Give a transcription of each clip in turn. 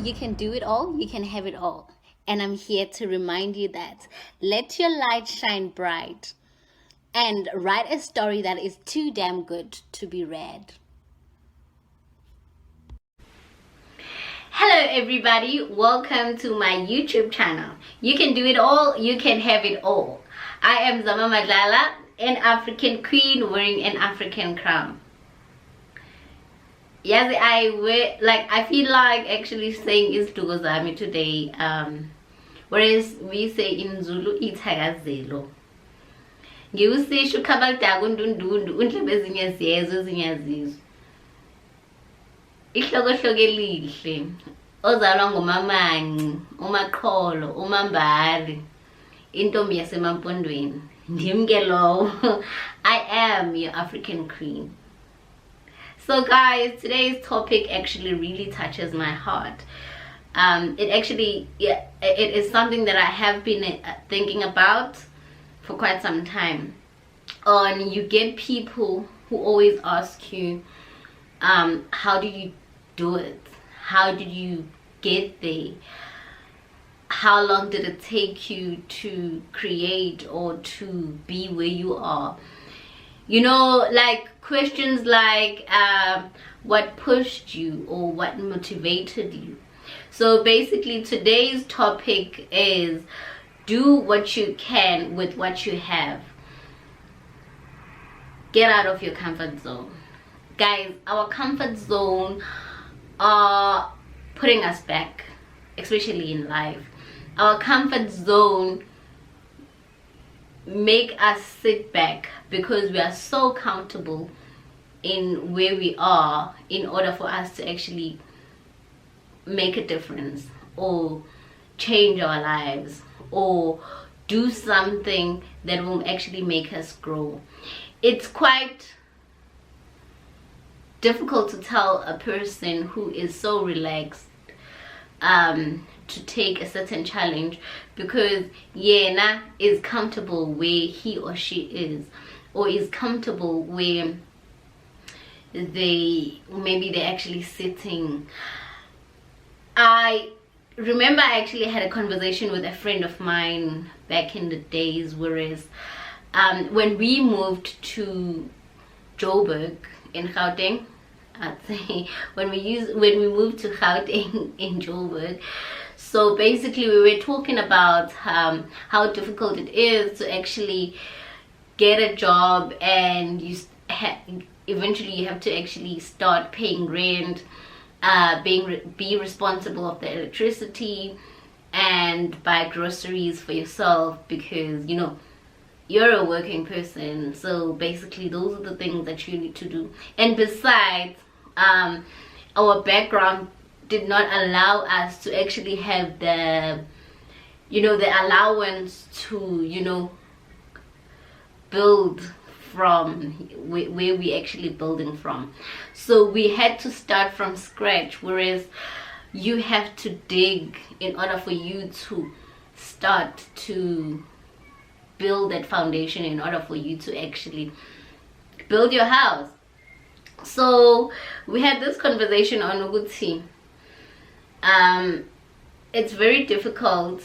You can do it all, you can have it all. And I'm here to remind you that let your light shine bright and write a story that is too damn good to be read. Hello everybody, welcome to my YouTube channel. You can do it all, you can have it all. I am Zama Madlala, an African queen wearing an African crown. Yes, I feel like actually saying Isdugozami today. Whereas we say in Zulu, Itagazelo. Ngiwusisho ukhabaldagundundundu undlebe ezinyeziyezwe ezinyazizwe. Ihlokohloko elihle ozalwa ngumamanci, umaqholo, umambali, intombi yasemampondweni. Ndimke lowo. I am your African queen. So guys, today's topic actually really touches my heart. It is something that I have been thinking about for quite some time. You get people who always ask you, how do you do it? How did you get there? How long did it take you to create or to be where you are? You know, like questions like what pushed you or what motivated you. So basically today's topic is do what you can with what you have. Get out of your comfort zone. Guys, our comfort zone are putting us back, especially in life. Our comfort zone make us sit back because we are so comfortable in where we are in order for us to actually make a difference or change our lives or do something that will actually make us grow. It's quite difficult to tell a person who is so relaxed to take a certain challenge because yena is comfortable where he or she is, or is comfortable where they're actually sitting. I remember I actually had a conversation with a friend of mine back in the days, whereas when we moved to Joburg in Gauteng, I'd say when we moved to Gauteng in Joburg. So basically we were talking about how difficult it is to actually get a job, and eventually you have to actually start paying rent, be responsible of the electricity and buy groceries for yourself because you know you're a working person. So basically those are the things that you need to do. And besides, our background did not allow us to actually have the allowance to build from where we actually building from. So we had to start from scratch, whereas you have to dig in order for you to start to build that foundation, in order for you to actually build your house. So we had this conversation on Uguti. It's very difficult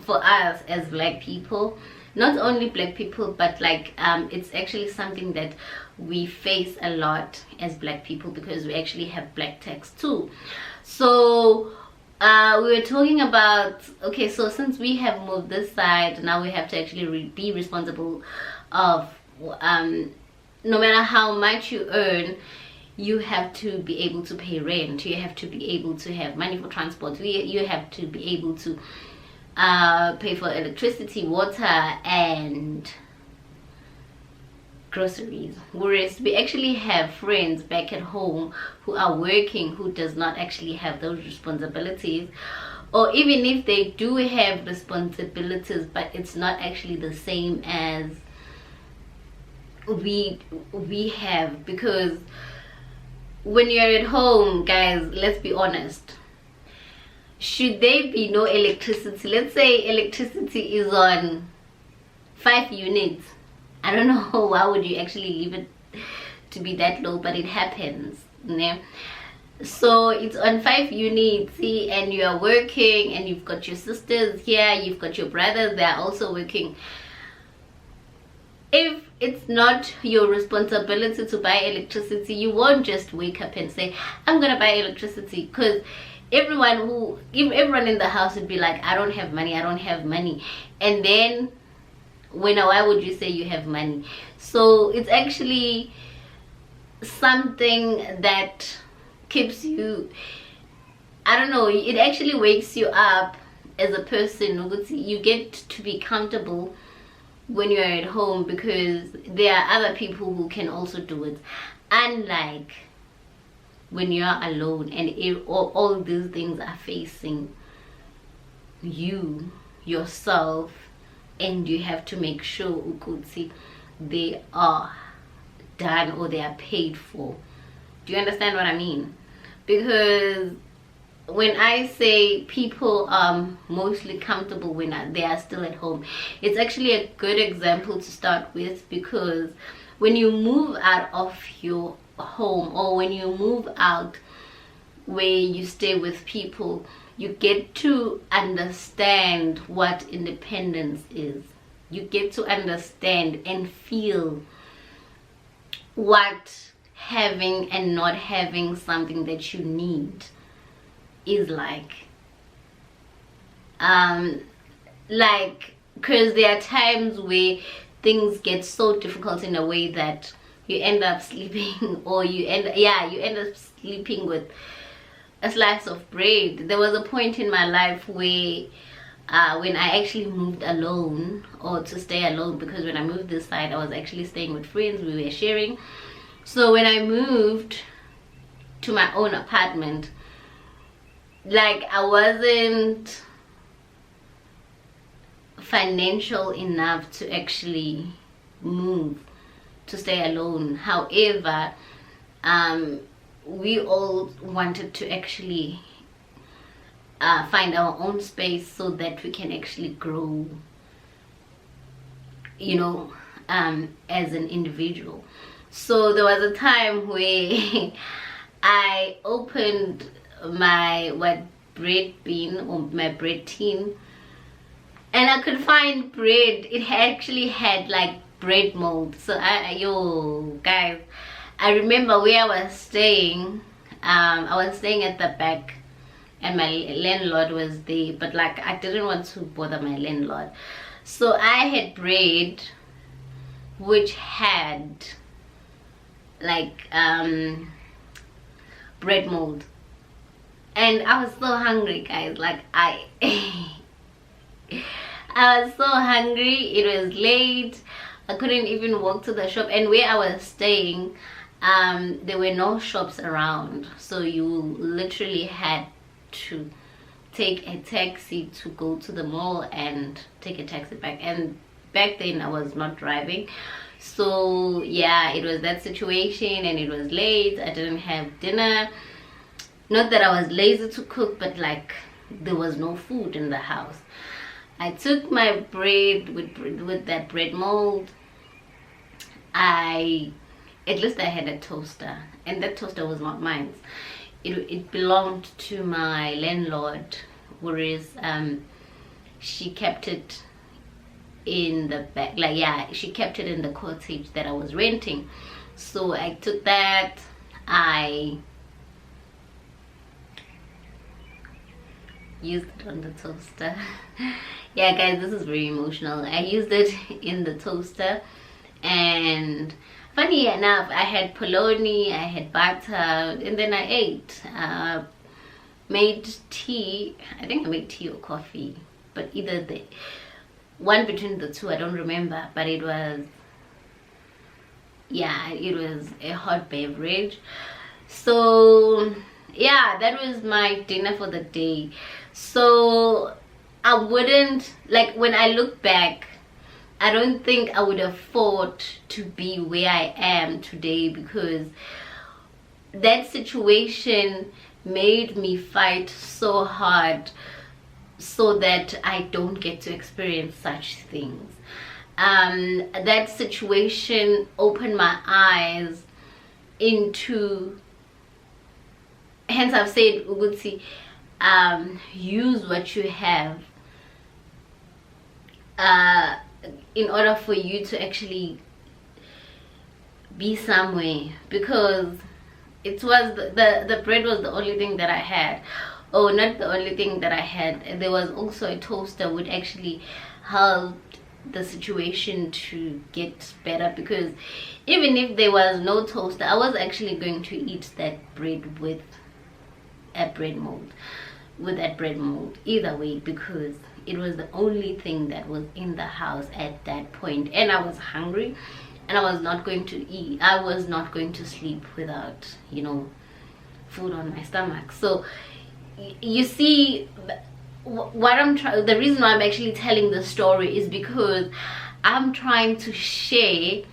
for us as black people, not only black people, but it's actually something that we face a lot as black people because we actually have black tax too. So we were talking about, okay, so since we have moved this side, now we have to actually be responsible of no matter how much you earn, you have to be able to pay rent, you have to be able to have money for transport, you have to be able to pay for electricity, water and groceries. Whereas we actually have friends back at home who are working, who does not actually have those responsibilities, or even if they do have responsibilities, but it's not actually the same as we have. Because when you're at home, guys, let's be honest, should there be no electricity, let's say electricity is on 5 units, I don't know why would you actually leave it to be that low, but it happens, yeah? So it's on 5 units, see, and you are working, and you've got your sisters here, you've got your brothers, they're also working. If it's not your responsibility to buy electricity, you won't just wake up and say, I'm gonna buy electricity, because everyone in the house would be like, I don't have money, I don't have money. And then why would you say you have money? So it's actually something that keeps you, I don't know, it actually wakes you up as a person. You get to be comfortable when you're at home, because there are other people who can also do it, unlike when you're alone and all these things are facing you yourself, and you have to make sure ukuthi they are done or they are paid for. Do you understand what I mean? Because when I say people are mostly comfortable when they are still at home, it's actually a good example to start with, because when you move out of your home, or when you move out where you stay with people, you get to understand what independence is. You get to understand and feel what having and not having something that you need is like. Because there are times where things get so difficult in a way that you end up sleeping, or you end up sleeping with a slice of bread. There was a point in my life where when I actually moved alone, or to stay alone, because when I moved this side I was actually staying with friends, we were sharing. So when I moved to my own apartment, like, I wasn't financial enough to actually move to stay alone. However, we all wanted to actually find our own space so that we can actually grow, you know, as an individual. So there was a time where I opened my bread bin, or my bread tin, and I could find bread. It actually had like bread mold. So guys, I remember where I was staying. I was staying at the back, and my landlord was there, but like, I didn't want to bother my landlord. So I had bread which had like bread mold, and I was so hungry, guys. Like, I was so hungry. It was late. I couldn't even walk to the shop, and where I was staying, there were no shops around, so you literally had to take a taxi to go to the mall and take a taxi back. And back then I was not driving, so yeah, it was that situation, and it was late. I didn't have dinner. Not that I was lazy to cook, but like, there was no food in the house. I took my bread with that bread mold. At least I had a toaster, and that toaster was not mine. It belonged to my landlord, whereas she kept it in the back. Like, yeah, she kept it in the cottage that I was renting. So I took that, I used it on the toaster. Yeah, guys, this is very emotional. I used it in the toaster, and funny enough, I had polony, I had butter, and then I ate. Made tea. I think I made tea or coffee, but either the one between the two, I don't remember. But it was, yeah, it was a hot beverage. So yeah, that was my dinner for the day. So I wouldn't, like, when I look back, I don't think I would have fought to be where I am today, because that situation made me fight so hard so that I don't get to experience such things. That situation opened my eyes into hence I've said ukuthi, use what you have in order for you to actually be somewhere, because it was the bread was the only thing that I had. Oh, not the only thing that I had, there was also a toaster would actually help the situation to get better, because even if there was no toaster, I was actually going to eat that bread with a bread mold, either way, because it was the only thing that was in the house at that point, and I was hungry, and I was not going to eat, I was not going to sleep without, you know, food on my stomach. So you see, what I'm trying, the reason why I'm actually telling the story is because I'm trying to share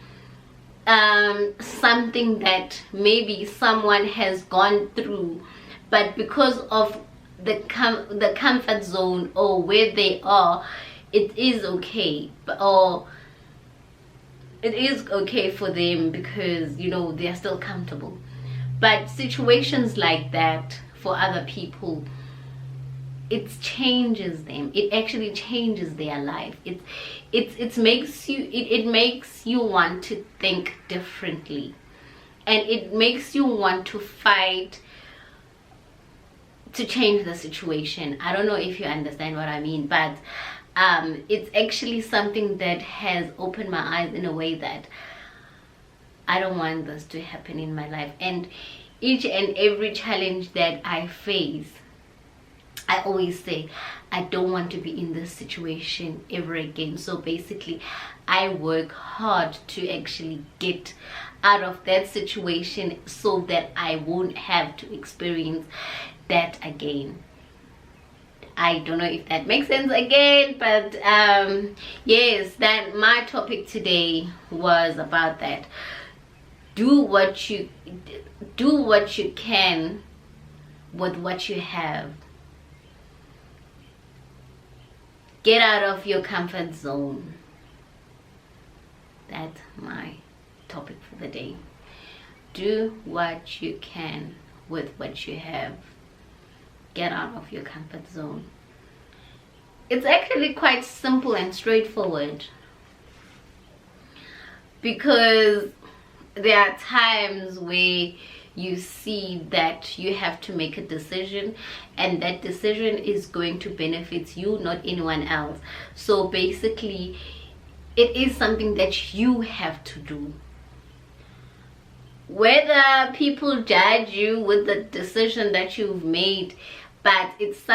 something that maybe someone has gone through, but because of the comfort zone or where they are, it is okay, or it is okay for them because, you know, they are still comfortable. But situations like that for other people, it changes them. It actually changes their life. It makes you want to think differently, and it makes you want to fight to change the situation. I don't know if you understand what I mean, but it's actually something that has opened my eyes in a way that I don't want this to happen in my life. And each and every challenge that I face, I always say, I don't want to be in this situation ever again. So basically, I work hard to actually get out of that situation so that I won't have to experience that again. I don't know if that makes sense again, but yes, that my topic today was about that. Do what you can with what you have. Get out of your comfort zone. That's my topic for the day. Do what you can with what you have. Get out of your comfort zone. It's actually quite simple and straightforward, because there are times where you see that you have to make a decision, and that decision is going to benefit you, not anyone else. So basically, it is something that you have to do. Whether people judge you with the decision that you've made, but if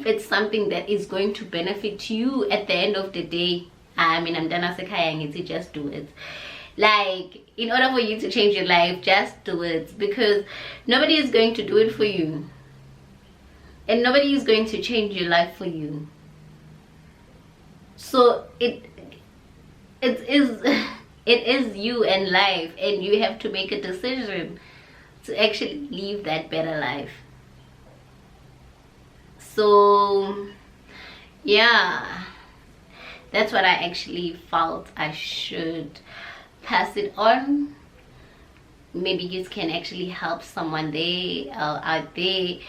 it's something that is going to benefit you at the end of the day, I mean, I'm done saying it, just do it. Like, in order for you to change your life, just do it, because nobody is going to do it for you, and nobody is going to change your life for you. So it is you and life, and you have to make a decision to actually live that better life. So yeah, that's what I actually felt I should pass it on. Maybe you can actually help someone out there,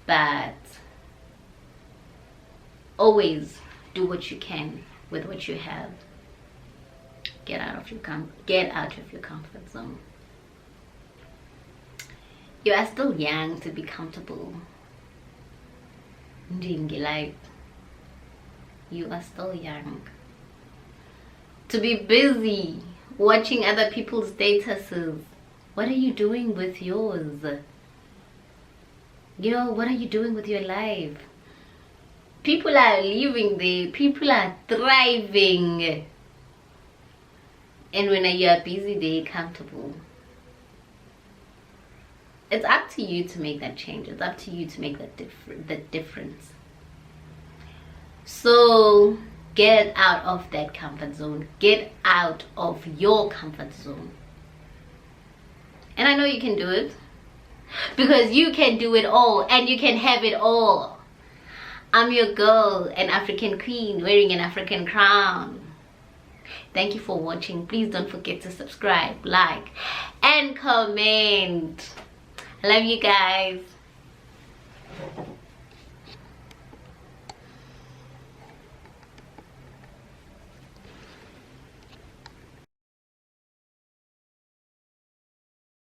but always do what you can with what you have. Get out of your comfort zone. You are still young to be comfortable. Life. You are still young to be busy watching other people's statuses. What are you doing with yours? You know, what are you doing with your life? People are living there, people are thriving, and when you are busy, they're comfortable. It's up to you to make that change. It's up to you to make that difference. So get out of that comfort zone. Get out of your comfort zone. And I know you can do it, because you can do it all, and you can have it all. I'm your girl, an African queen wearing an African crown. Thank you for watching. Please don't forget to subscribe, like, and comment. I love you guys.